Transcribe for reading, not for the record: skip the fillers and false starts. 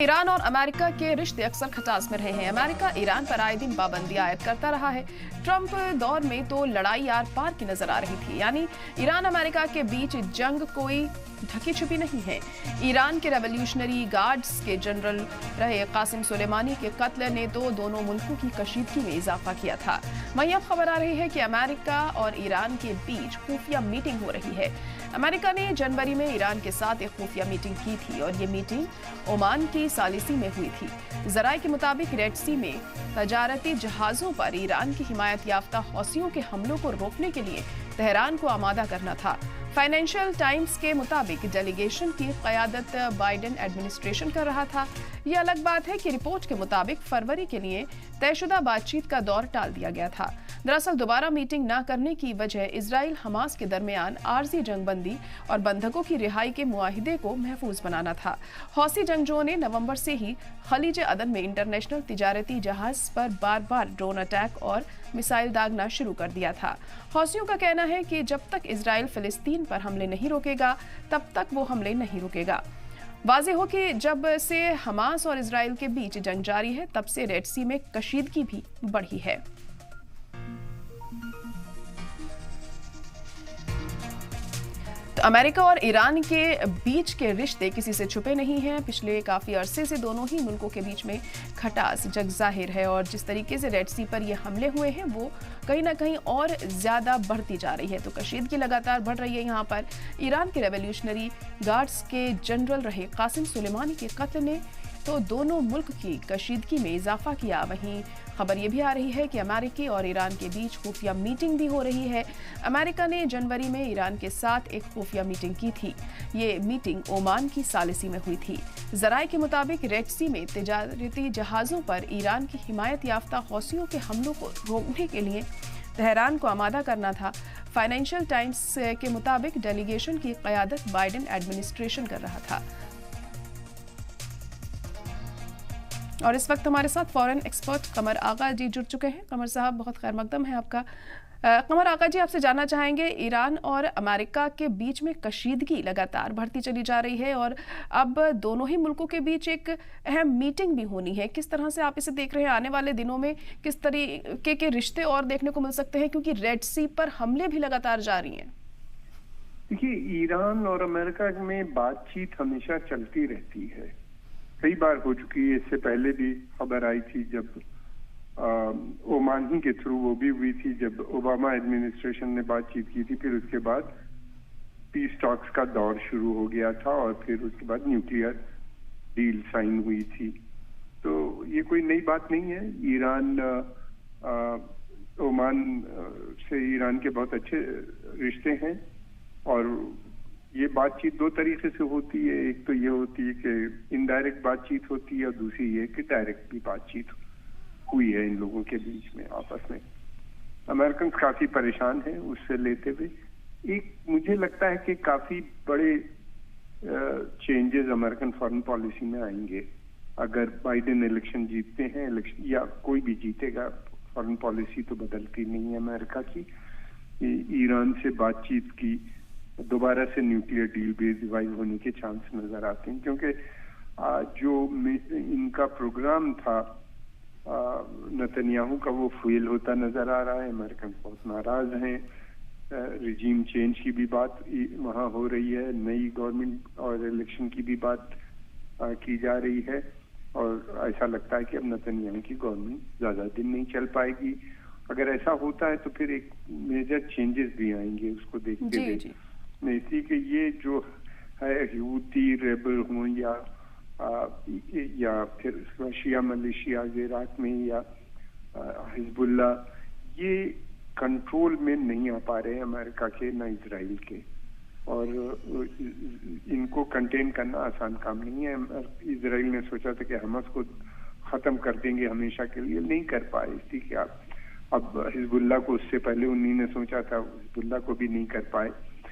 Iran और America के रिश्ते अक्सर खटास में रहे हैं। अमेरिका ईरान पर आए दिन पाबंदी आयद करता रहा है। ट्रंप दौर में तो लड़ाई आर पार की नजर आ रही थी, यानी ईरान अमेरिका के बीच जंग कोई ढकी छुपी नहीं है। ईरान के रेवोल्यूशनरी गार्ड्स के जनरल रहे कासिम सुलेमानी के कत्ल ने तो दोनों मुल्कों की कशीदगी में इजाफा किया था। वहीं अब खबर आ रही है कि अमेरिका और ईरान के बीच खुफिया मीटिंग हो रही है। अमेरिका ने जनवरी में ईरान के साथ एक खुफिया मीटिंग की थी और ये मीटिंग ओमान की सालिसी में हुई थी। जराये के मुताबिक रेड सी में तजारती जहाजों पर ईरान की हिमायत याफ्ता हौसियों के हमलों को रोकने के लिए तेहरान को आमादा करना था। फाइनेंशियल टाइम्स के मुताबिक डेलीगेशन की क़यादत बाइडेन एडमिनिस्ट्रेशन कर रहा था। ये अलग बात है कि रिपोर्ट के मुताबिक फरवरी के लिए तयशुदा बातचीत का दौर टाल दिया गया था। दरअसल दोबारा मीटिंग न करने की वजह इजराइल हमास के दरमियान आर्जी जंगबंदी और बंधकों की रिहाई के मुआहिदे को महफूज बनाना था। हौसी जंगजुओं ने नवंबर से ही खलीज अदन में इंटरनेशनल तिजारती जहाज पर बार बार ड्रोन अटैक और मिसाइल दागना शुरू कर दिया था। हौसियों का कहना है कि जब तक इजराइल फिलिस्तीन पर हमले नहीं रोकेगा तब तक वो हमले नहीं रुकेगा। वाज़ेह हो कि जब से हमास और इजराइल के बीच जंग जारी है तब से रेड सी में कशीदगी भी बढ़ी है। तो अमेरिका और ईरान के बीच के रिश्ते किसी से छुपे नहीं हैं। पिछले काफ़ी अरसे से दोनों ही मुल्कों के बीच में खटास जग जाहिर है और जिस तरीके से रेड सी पर ये हमले हुए हैं वो कहीं ना कहीं और ज़्यादा बढ़ती जा रही है। तो कशीदगी लगातार बढ़ रही है। यहाँ पर ईरान के रेवोल्यूशनरी गार्ड्स के जनरल रहे कासिम सुलेमानी के कत्ल ने तो दोनों मुल्क की कशीदगी में इजाफा किया। वहीं खबर ये भी आ रही है कि अमेरिकी और ईरान के बीच खुफिया मीटिंग भी हो रही है। अमेरिका ने जनवरी में ईरान के साथ एक खुफिया मीटिंग की थी। ये मीटिंग ओमान की सालिसी में हुई थी। जराये के मुताबिक रेड सी में तिजारती जहाज़ों पर ईरान की हिमायत याफ्ता हौसियों के हमलों को रोकने के लिए तेहरान को आमादा करना था। फाइनेंशियल टाइम्स के मुताबिक डेलीगेशन की क़यादत बाइडेन एडमिनिस्ट्रेशन कर रहा था। और इस वक्त हमारे साथ फॉरेन एक्सपर्ट कमर आगा जी जुड़ चुके हैं। कमर साहब, बहुत खैर मकदम है आपका। कमर आगा जी, आपसे जानना चाहेंगे, ईरान और अमेरिका के बीच में कशीदगी लगातार बढ़ती चली जा रही है और अब दोनों ही मुल्कों के बीच एक अहम मीटिंग भी होनी है। किस तरह से आप इसे देख रहे हैं? आने वाले दिनों में किस तरीके के रिश्ते और देखने को मिल सकते हैं, क्योंकि रेड सी पर हमले भी लगातार जारी हैं? देखिए, ईरान और अमेरिका में बातचीत हमेशा चलती रहती है, कई बार हो चुकी है। इससे पहले भी खबर आई थी जब ओमान ही के थ्रू वो भी हुई थी, जब ओबामा एडमिनिस्ट्रेशन ने बातचीत की थी। फिर उसके बाद पीस टॉक्स का दौर शुरू हो गया था और फिर उसके बाद न्यूक्लियर डील साइन हुई थी। तो ये कोई नई बात नहीं है। ईरान ओमान से ईरान के बहुत अच्छे रिश्ते हैं और ये बातचीत दो तरीके से होती है। एक तो ये होती है कि इनडायरेक्ट बातचीत होती है और दूसरी ये कि डायरेक्ट भी बातचीत हुई है इन लोगों के बीच में आपस में। अमेरिकन काफी परेशान हैं उससे लेते हुए। एक मुझे लगता है कि काफी बड़े चेंजेस अमेरिकन फॉरेन पॉलिसी में आएंगे अगर बाइडेन इलेक्शन जीतते हैं। इलेक्शन या कोई भी जीतेगा, फॉरेन पॉलिसी तो बदलती नहीं है अमेरिका की। ईरान से बातचीत की, दोबारा से न्यूक्लियर डील भी रिवाइव होने के चांस नजर आते हैं, क्योंकि जो इनका प्रोग्राम था नेतन्याहू का वो फेल होता नजर आ रहा है। अमेरिकन बहुत नाराज हैं। रिजीम चेंज की भी बात वहाँ हो रही है, नई गवर्नमेंट और इलेक्शन की भी बात की जा रही है और ऐसा लगता है कि अब नेतन्याहू की गवर्नमेंट ज्यादा दिन नहीं चल पाएगी। अगर ऐसा होता है तो फिर एक मेजर चेंजेस भी आएंगे उसको देखते हुए। नहीं कि ये जो है ह्यूती रेबल हो या फिर शिया मलेशिया इराक में या हिजबुल्ला, ये कंट्रोल में नहीं आ पा रहे हैं अमेरिका के ना इजराइल के, और इनको कंटेन करना आसान काम नहीं है। इजराइल ने सोचा था कि हमास को खत्म कर देंगे हमेशा के लिए, नहीं कर पाए। इसलिए कि अब हिजबुल्ला को उससे पहले उन्हीं ने सोचा था, हिजबुल्ला को भी नहीं कर पाए।